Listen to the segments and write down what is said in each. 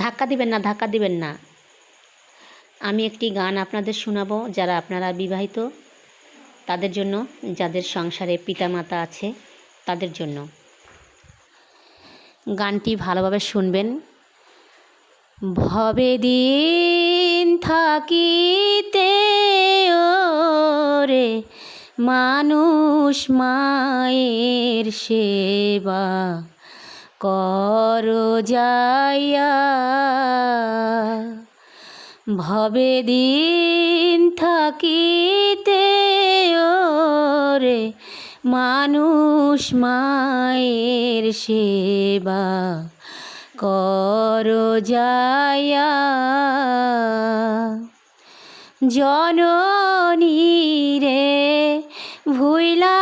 ধাক্কা দিবেন না, ধাক্কা দিবেন না। আমি একটি গান আপনাদের শোনাবো, যারা আপনারা বিবাহিত তাদের জন্য, যাদের সংসারে পিতামাতা আছে তাদের জন্য। গানটি ভালোভাবে শুনবেন। ভবে দিন থাকিতে ওরে মানুষ মায়ের সেবা কর যাইয়া, ভবে দিন থাকিতে ওরে মানুষ মায়ের সেবা কর যাইয়া। জননী রে ভুইলা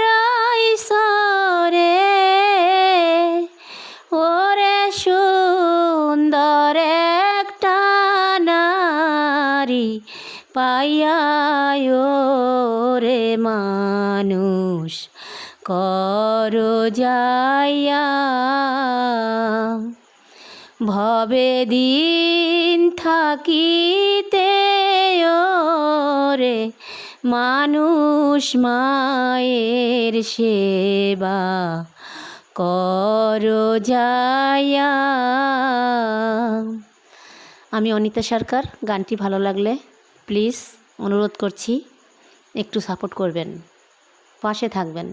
রইসরে ওরে সুন্দর একটা নারী পাইয়া ওরে মানুষ কর যাইয়া। ভবে দিন থাকিতে ওরে মানুষ মায়ের সেবা কর যাইয়া। আমি অনিতা সরকার। গানটি ভালো লাগলে প্লিজ অনুরোধ করছি একটু সাপোর্ট করবেন, পাশে থাকবেন।